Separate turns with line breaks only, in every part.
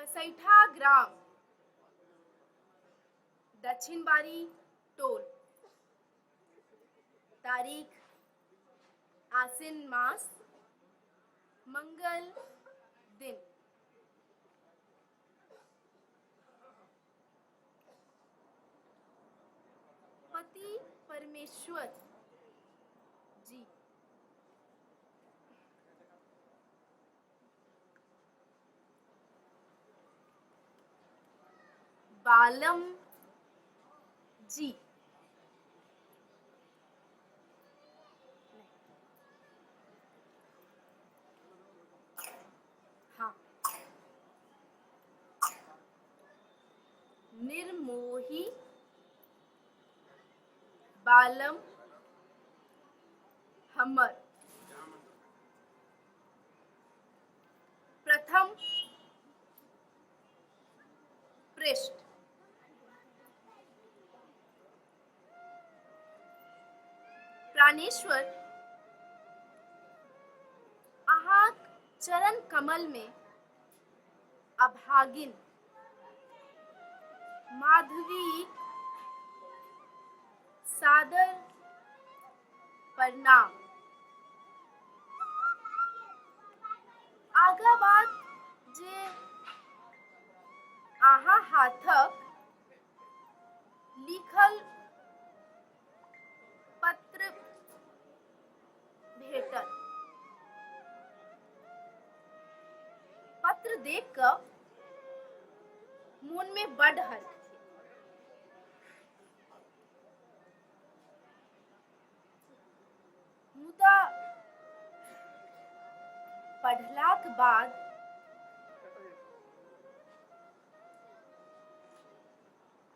बसैठा ग्राम, दक्षिण बारी टोल, तारीख आसिन मास, मंगल दिन। पति परमेश्वर जी। बालम जी। हाँ। निर्मोही बालम हमर। प्रथम पृष्ठ। प्राणेश्वर आहाक चरण कमल में अभागिन माधवी सादर प्रणाम। आगा बात जे आहा हाथक लिखल पत्र भेटल। पत्र देख कर मन में बड़ हर्ष थी। मुदा पढ़लाक बाद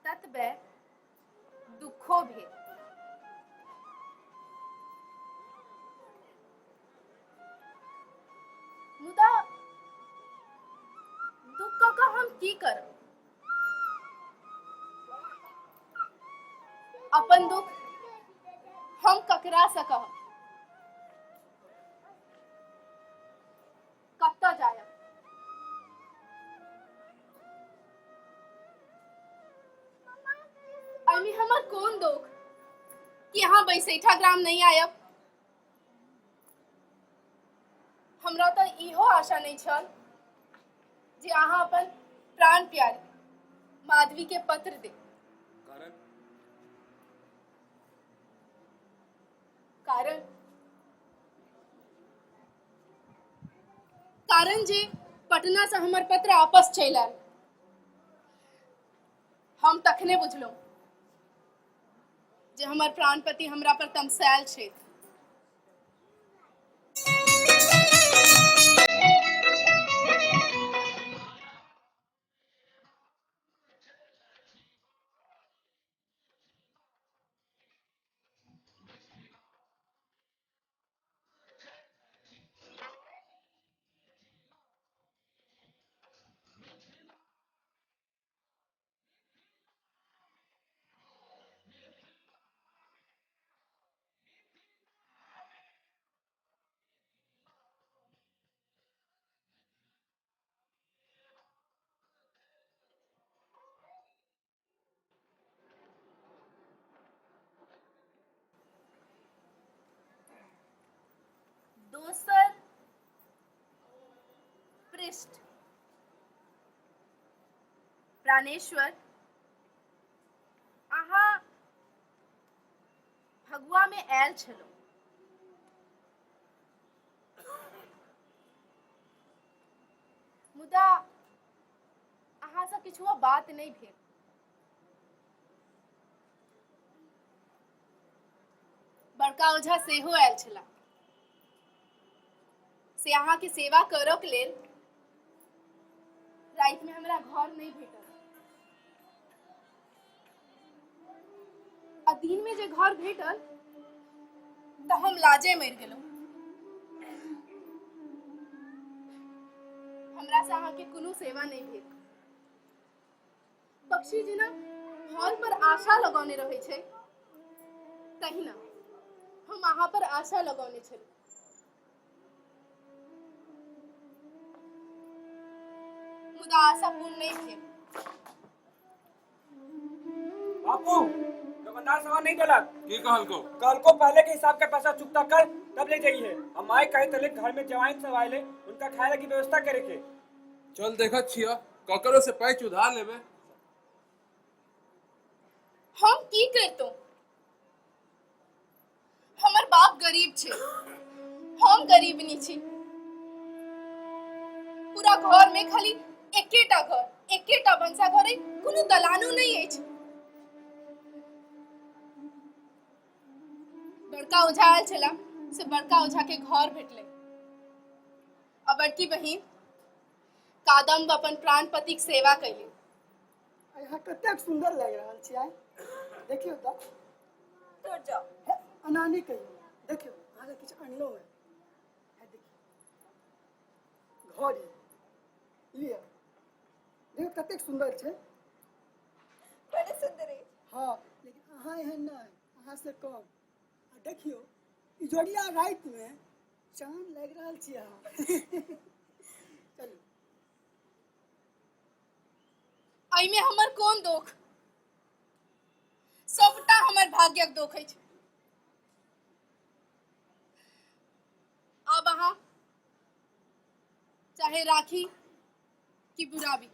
ततबे दुखो भेल। मुदा दुख का हम की करब? अपन दुख हम ककरा से कहब? कत्ता जायब? अमी हमर कौन दुख कि यहाँ बैसैठा ग्राम नहीं आयब? हमरा तो इहो आशा नहीं छल जे अहाँ अपन प्राण प्यारी माधवी के पत्र दे। कारण कारण जे पटना से हमर पत्र आपस चल आयल। हम तखने बुझलहुँ जे हमर प्राणपति हमरा पर तमसायल छथि। दोसर पृष्ठ। प्राणेश्वर अहाँ फगुआ में आयल छलहुँ। मुदा अहाँ से किछुओ बात नहीं भेल। बड़का ओझा सेहो आयल छला से अहाँ के सेवा करक लेल रात में हमरा घर नहीं भेटल। आ दिन में जे घर भेटल तो हम लाजे मर गेलहुँ। हमरा से अहाँ के कोनो सेवा नहीं भेल। पक्षी जेना फल पर आशा लगौने रहे छै तहिना हम अहाँ पर आशा लगौने छलहुँ। मुदा आशा पूर्ण नहीं भेल।
बापू दुकानदार सामान नहीं दिलक।
की कहल को?
कल को पहले के हिसाब के पैसा चुकता कर तब ले जाइए। हम आए कहे तले घर में जवाइन सब आए उनका खाए की व्यवस्था करे के।
चल देखत छिया ककरो से पैच उधार लेबे।
हम की करतो? हमर बाप गरीब छे, हम गरीब नहीं छी। पूरा घर में खाली एकेटा घर, एकेटा बंसा घर है, कोनो दलानो नहीं है। बड़का ओझा आयल छला से बड़का ओझा के घर भेटले। अब बड़की बहिन कादम्ब अपन प्राण पतिक सेवा कैली।
यहाँ कतेक सुंदर लग रहा है। आइ देखियो तो
तो जाओ
अनानी कहियो देखियो आगे किछ अनलो है। देखियो घड़ी लिया देखियो कतेक सुंदर छे।
बड़े सुंदर है।
हाँ लेकिन अहाँ एहन नहीं, अहाँ से कम। आ देखियो इजोरिया रात में चांद लग रहा छी। अहाँ चलू
आई में हमर कोन दोख? सबटा हमर भाग्यक दोख है। अब अहाँ चाहे राखी कि बुराबी,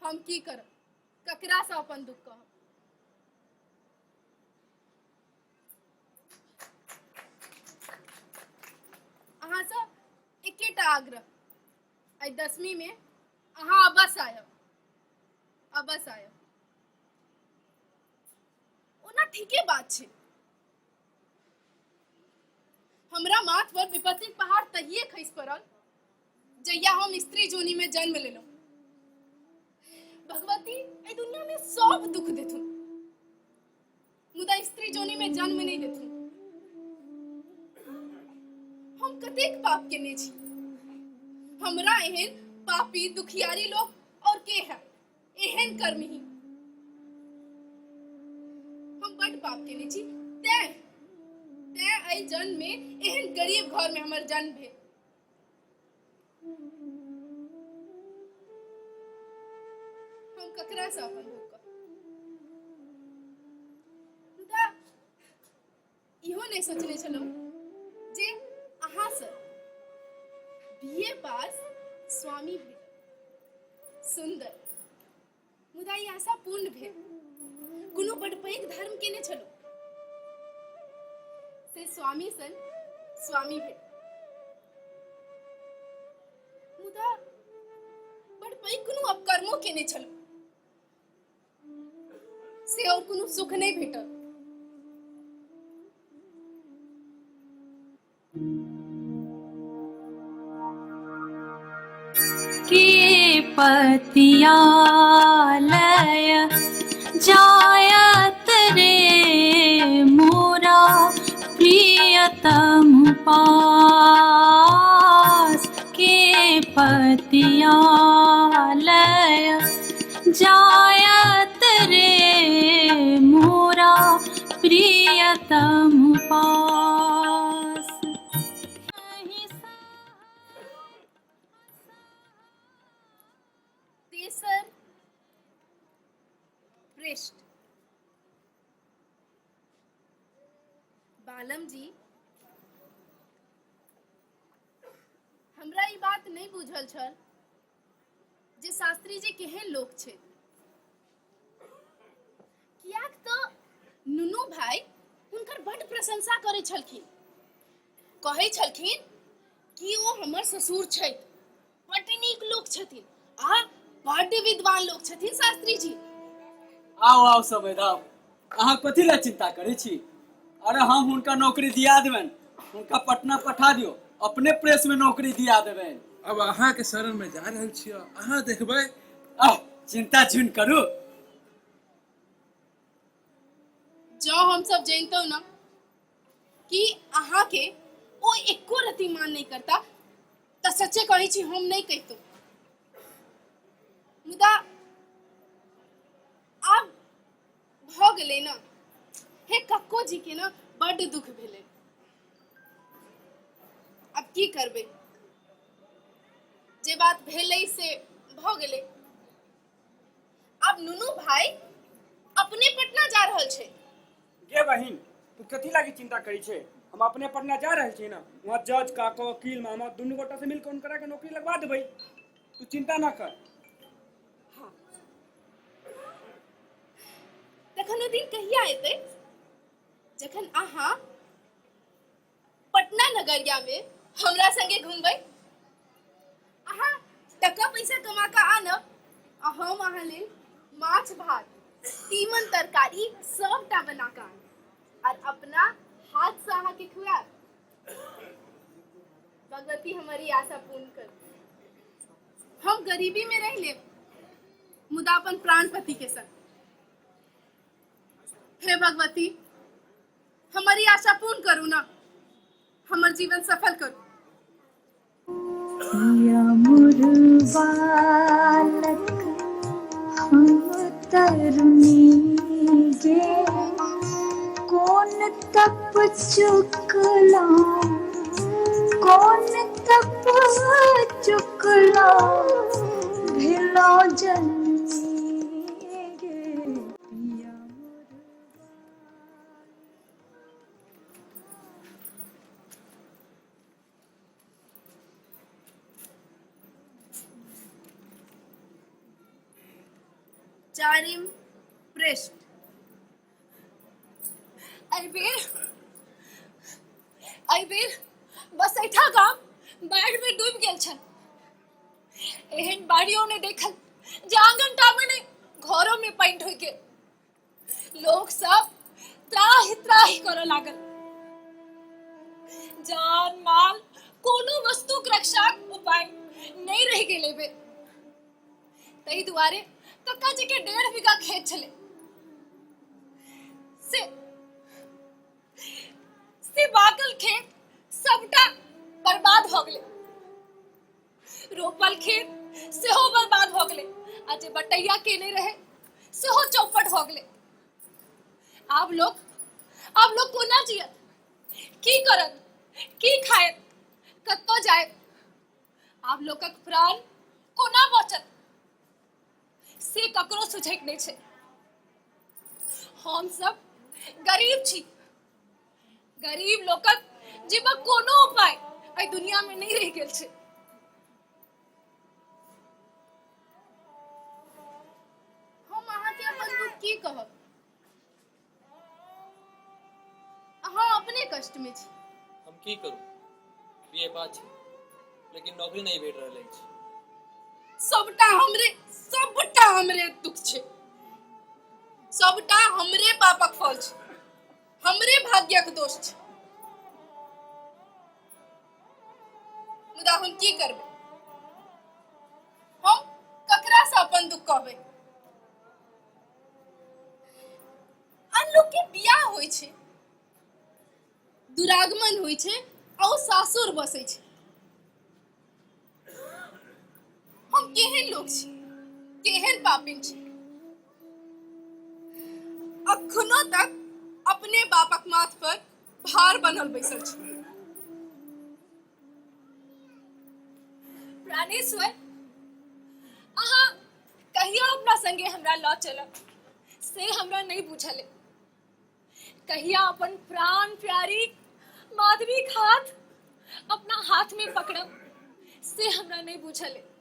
हम की करब? ककरा से अपन दुख कहब? अहाँ से एकेटा आग्रह, आई 10वीं में अहाँ अबस आयब, अबस आयब। ओना ठीके बात छे। हमरा माथ पर विपत्ति पहाड़ तहिए खसि पड़ल जहिया हम स्त्री जोनी में जन्म लेलहुं। भगवती ए दुनिया में सब दुख देथुन, मुदा स्त्री जोनी में जन्म नहीं देथुन। हम कतेक पाप केने छी। हमरा एहन पापी दुखियारी लोग और के है एहन कर्मही। हम बड़ पाप केने छी, तै आई जन्म में एहन गरीब घर में हमर जन्म भेल। हम ककरा से अपन दुख कहब? मुदा इहो नहीं सोचने छलहुँ जे अहाँ से बीए पास स्वामी भेट सुंदर, मुदा ई आशा पूर्ण भेल। कोनो बड़ पैघ धर्म केने छलहुँ से स्वामी सन स्वामी भेट, मुदा बड़ पैघ कोनो अपकर्मो केने छलहुँ से और कोनो सुख नहीं भेटल।
के पतियालय जायत रे मोरा प्रियतम पास। के पतियालय जायत रे मोरा प्रियतम पास।
तेसर पृष्ठ। बालम जी, हमरा ई बात नहीं बुझल छल जे शास्त्री जी केहन लोग छे। कियाक तो नुनू भाई उनकर बड़ प्रशंसा करे छलखिन, कहे छलखिन कि वो हमर ससुर छथि, बड़ नीक लोग छथिन आ बड़ विद्वान लोग छथिन शास्त्री जी।
आओ आओ सब इधर। अहाँ कथी ला चिंता करे छी? अरे हम उनका नौकरी दिया देबन, उनका पटना पठा दियो, अपने प्रेस में नौकरी दिया देबन।
अब अहाँ के शरण में जा रहल छिया, अहाँ देखबै।
चिंता झुन करू।
जो हम सब जानते हो ना कि अहाँ के ओ एको रति मान नहीं करता, त सच्चे कही छी हम नहीं कहतो। मुदा अब भ गेले ना, हे कक्को जी के ना बड़ दुख भेले। अब की करबे? जे बात भेलै से भ गेलै। अब नुनू भाई अपने पटना जा रहल छै।
गे बहिन, तू कथी लागी चिंता करी छे? हम अपने पटना जा रहे छी ना, वहाँ जज काका वकील मामा दुनू गोटा से मिलकर उनकरा के नौकरी लगवा देबै। तू चिंता ना कर।
तखन ओ दिन कहिया एतै जखन अहाँ पटना नगरिया में हमरा संगे घूमबै? अहाँ टका पैसा कमा के आनब आ हम अहाँ लेल माछ भात तीमन तरकारी सबटा बना के आनब और अपना हाथ से अहाँ के खुआब। भगवती हमारी आशा पूर्ण कर। हम गरीबी में रह लेब मुदा अपन प्राण पति के संग। हे भगवती, हमारी आशा पूर्ण करू ना, हमर जीवन सफल करू।
बालक हम तरुणी गे, कौन तप चुकला, कौन तप चुकला, भेला जननी गे पिया मोर।
चारिम पृष्ठ।
एहि बेर बस ऐठा गाम बाढ़ि में डूबि गेल छल। एहन बाढ़ियों ने देखल जे आंगन टा में नहीं घरों में पानि ढुकि गेल। लोग सब त्राहि त्राहि करऽ लागल। जान माल कोनो वस्तुक रक्षाक उपाय नहीं रहि गेलै बे। तहि दुआरे कक्का जी के 1.5 बीघा खेत छले से बागल खेत सबटा बर्बाद भ गेलै। रोपल खेत सेहो बर्बाद भ गेलै आ जे बटैया केने रहे सेहो चौपट भ गेलै। आब लोग कोना जियत, की करत, की खायत, कतौ जायत? आब लोकक प्राण कोना बचत से ककरो सुझैत नहीं छै। हम सब गरीब छी। गरीब लोकक जीवक कोनो उपाय एहि दुनिया में नहीं रह गेल छै।
हम अहाँ के अपन दुख की कहब? अहाँ अपने कष्ट में छी।
हम की करूं? बीए पास छी लेकिन नौकरी नहीं भेट रहल अछि।
सबटा हमरे दुख छै। सबटा हमरे पापक फल छै, हमरे भाग्यक दोष छै। मुदा हम की करबै? हम ककरा से अपन दुख कहबै? आन लोग के बियाह होय छै, दुरागमन होय छै आ ओ सासुर बसै छै। हम केहन लोग छी, केहन पापिन छी? अखनो तक अपने बापक माथ पर भार बनल बैसल छी।
प्राणेश्वर, अहाँ कहिया अपना संगे हमरा लऽ चलब से हमरा नहीं बुझल है। कहिया अपन प्राण प्यारी माधवी हाथ अपना हाथ में पकड़ब से हमरा नहीं बुझल है।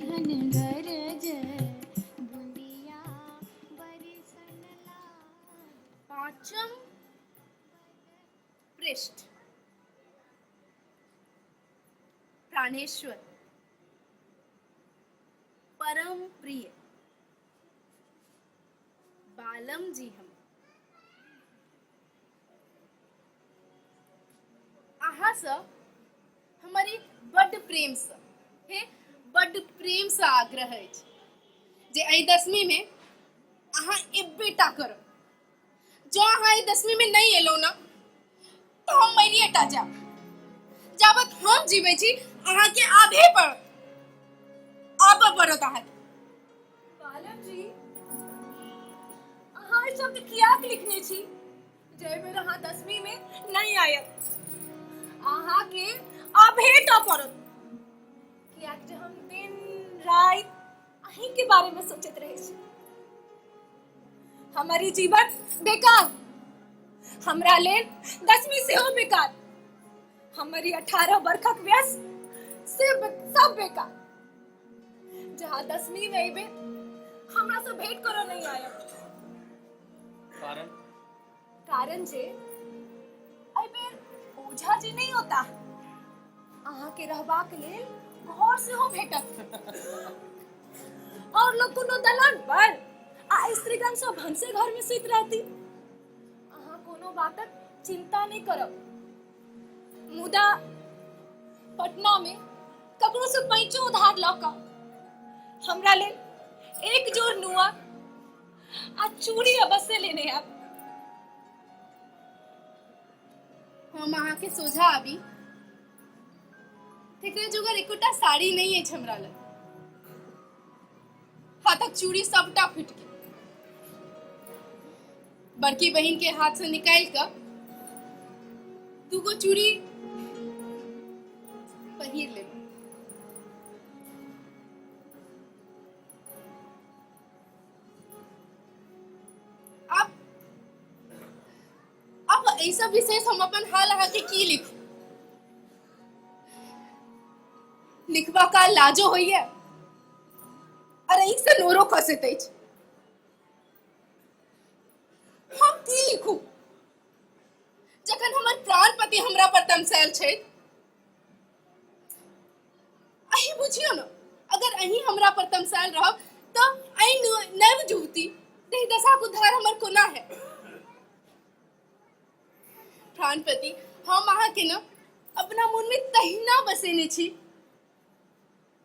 घन गरज बुंदिया बरसन लाग।
पांचम पृष्ठ। प्राणेश्वर परम प्रिय बालम जी, हम अहाँ से हमारी बड़ प्रेम से हे प्रेम से आग्रह है जे आई 10वीं में अहाँ एबेटा करो। जो अहाँ आई 10वीं में नहीं एलो ना तो हम मरिएटा जाब। जाबत हम जीवे छी अहाँ के आबे पड़त अहाँ के।
बालक जी अहाँ ई शब्द किया लिखने छी जे बेर अहाँ 10वीं में नहीं आयब। अहाँ के आबेटा पड़त किया कि हम दिन रात अहीं के बारे में सोचत रहे छी। हमारी जीवन बेकार, हमरा लेल 10वीं से हो बेकार, हमारी 18 बरखक व्यस से सब बेकार। जहाँ 10वीं में अइबे हमरा से भेंट करो नहीं आयब। कारण जे अइबे ओझा जी नहीं होता, अहाँ के रहबाक लेल घर से हो भेटत। और लोग कोनो दलान पर आ स्त्रीगण सब भनसे घर में सुत रहती। अहाँ कोनो बातक चिंता नहीं करब। मुदा पटना में ककरो से पैंचो उधार ल क हमरा लेल एक जोड़ नुआ आ चूड़ी अवश्य लेने आब।
हम अहाँ के सोझा आबी तेकरे जुगर एकोटा साड़ी नहीं है हमरा लग। हाथक चूड़ी सबटा फूट गई। बड़की बहन के हाथ से निकाल कर दूगो चूड़ी पहिर ले। अब ऐसा विशेष हम अपन हाल अहाँ के की लिखबा का लाजो होइए। अरे एक से नोरो खसत अछि। हम की लिखू जखन हमर प्राणपति हमरा पर तमसायल छै। अही बुझियो न, अगर अही हमरा पर तमसायल रहब तो आई नव जुवती तही दशाक उद्धार हमर कोना है। प्राणपति हम अहाँ के न अपना मन में तहिना बसेने छी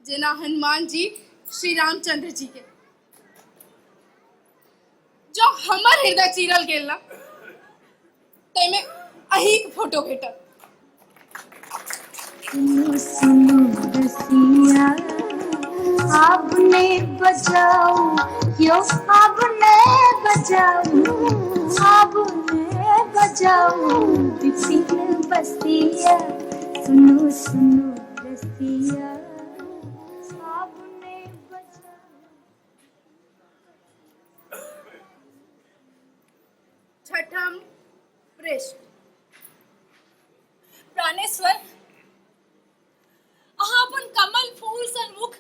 जेना हनुमान जी श्री रामचंद्र जी के। जो हमर हृदय चीरल गेल ना तैमे अही के फोटो भेटल।
सुनो सुनो रसिया आपने बजाओ यो आपने बजाओ बिपिन बसिया। सुनो सुनो रसिया आपने बजाओ।
छठम पृष्ठ।
प्राणेश्वर अहाँ अपन कमल फूल सन मुख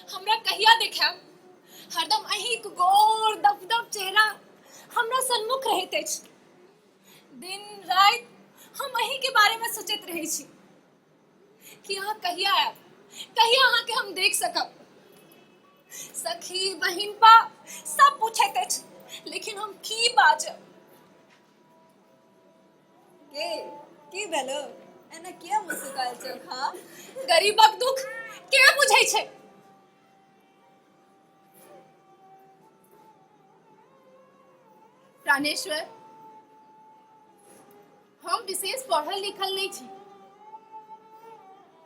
हमरा कहिया देखाब। हरदम अहीं के गोर दबदब चेहरा हमरा सन्मुख रहैत अछि। दिन रात हम अहीं के बारे में सोचैत रहै छी कि अहाँ कहिया आयब, कहिया अहाँ के हम देख सकब। सखी बहिनपा सब पूछैत अछि लेकिन हम की बाजब।
की भेलो एना किया मुस्कुरायल छ? हां
गरीबक दुख के बुझै छै।
प्राणेश्वर हम विशेष पढ़ल लिखल नहीं छी,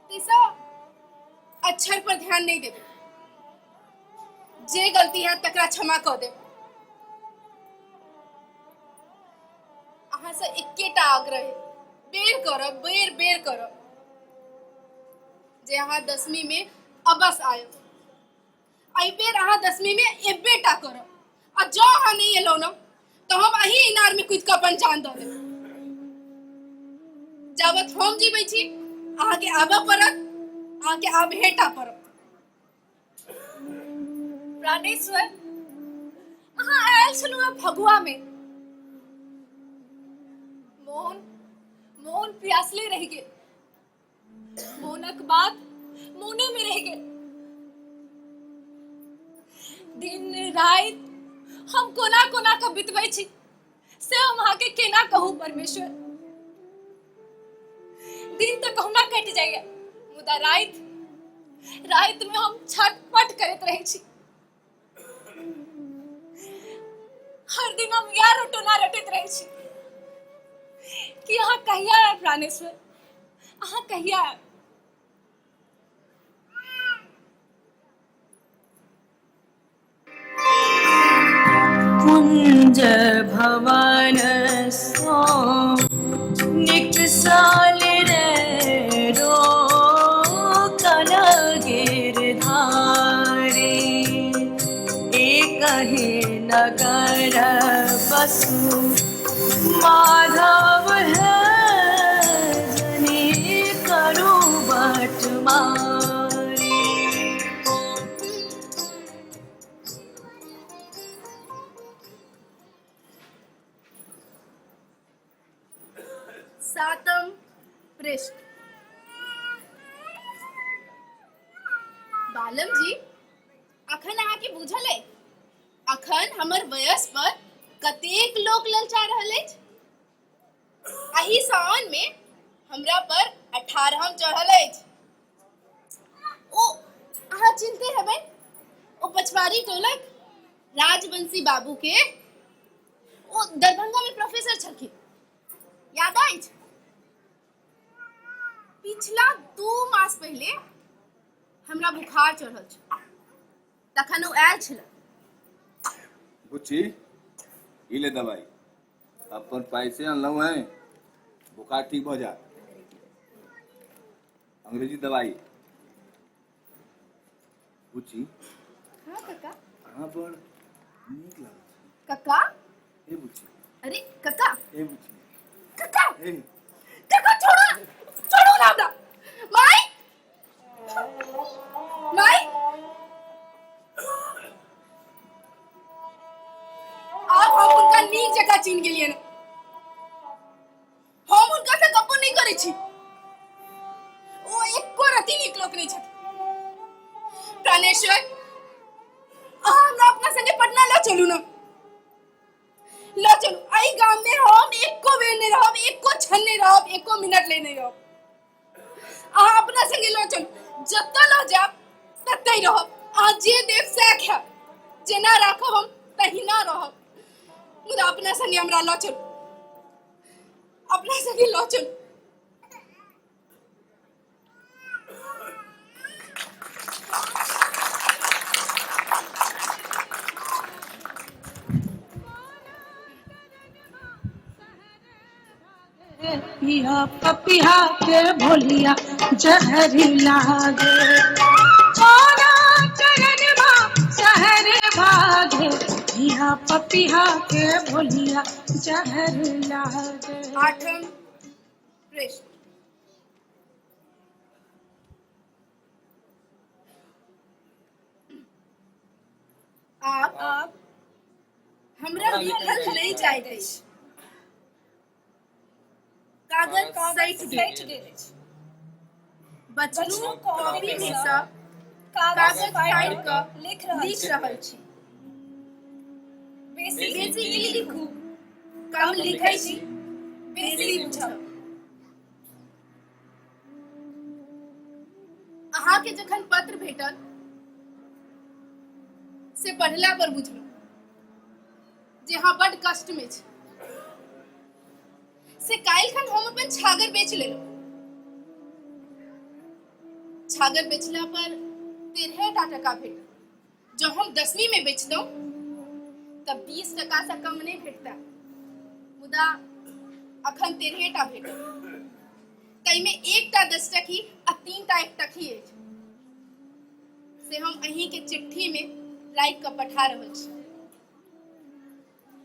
तीसा अक्षर पर ध्यान नहीं देबे। जे गलती है तकरा क्षमा क दे। अहाँ से एकेटा आग्रह है, बेर करब बेर करब जे अहाँ 10वीं में अबस आयो। आई बेर अहाँ 10वीं में एबेटा करब। आ जो अहाँ नहीं एलो ना तो हम अही इनार में कूद के अपन जान दे देब। जाबत हम जीवे छी अहाँ के आबा पड़त, अहाँ के आबेटा पड़त।
प्राणेश्वर अहाँ आयल छलहुँ फगुआ में। मोहन प्यासले रह गेल। मोहनक बात मोने में रह गेल। दिन रात हम कोना कोना के बितबै छी से हम अहाँ के केना कहू परमेश्वर। दिन तो कहुना कट जाइए मुदा रात में हम छटपट करते रहे छी। हर दिन हम यार रोटोना रटत रहे छी कि अहाँ कहिया आयब प्राणेश्वर, अहाँ कहिया आयब।
कुंज भवन सो निकसाल रे रो कन गिरधारी एक ही नगर बसु माधव है जनी करू बटमारी।
सातम पृष्ठ। बालम जी, अखन अहाँ के बुझल है अखन हमर वयस पर कतेक लोक ललचा रहल अछि। एही सावन में हमरा पर 18हम चढ़ल अछि। ओ अहाँ चिन्हते हेबै, ओ पछवारी टोलक राजवंशी बाबू के ओ दरभंगा में प्रोफेसर छलखिन, याद अछि? पिछला 2 मास पहले हमरा बुखार चढ़ल छल, तखन ओ आयल छल।
बुच्ची ई ले दवाई अपन पैसे अनलहुँ हैं, बुखार ठीक हो जाए। अंग्रेजी दवाई बुच्ची।
हाँ काका।
कहाँ पर नीक लागल
काका।
ए बुच्ची।
अरे काका।
ए बुच्ची।
काका।
ए
काका छोड़ो, छोड़ो ना हमरा। माई, माई। आप हम उनका नीक जगह चिन्ह गेलिए ना। हम उनका से गप्पो नहीं करे छी। ओ एको रति नीक लोक नहीं छथि। प्राणेश्वर, अहाँ हमरा अपना संगे पटना ला चलू ना। ला चलू, आई गांव में हम एको बेर नहीं रहब, एको क्षण नहीं रहब, एको मिनट ले नहीं रहब। अहाँ अपना संगे ला चलू, जत्ता ला जाब तत्तै रहब। अहाँ जे देव सएह खायब, जेना राखब हम तहिना रहब। मुदा अपना संगे हमरा ला चलू, अपना संगे ला चलू।
पिया पपिया के भोलिया जहरी लागे, चोरा चरण शहर भागे। पिया पपिया के भोलिया जहर लागे।
आठम पृष्ठ। आप हमरा लिखल नहीं जाइत अछि। कागज सैठ गेल अछि। बचलू कॉपी में सँ कागज फाड़ि कऽ लिख रहल छी। बेसी लिखू, कम लिखै छी, बेसी बुझब। अहाँ के जखन पत्र भेटल से पढ़ला पर बुझलहुँ जे अहाँ बड़ कष्ट में छी। से काल्हिखन हम अपन छागर बेच लेलहुँ। छागर बेचला पर 13 टका भेटल। जब हम 10वीं में बेचतहुँ तब 20 टका से कम नहीं भेटता। मुदा अखन 13 भेटल। तई में 1 10 टकी आ 3 1 टकी अछि। से हम अहीं के चिट्ठी में राइख कऽ पठा रहल छी।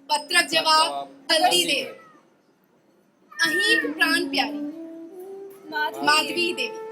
पत्रक जवाब जल्दी दे। अहीं प्राण प्यारी माधवी देवी।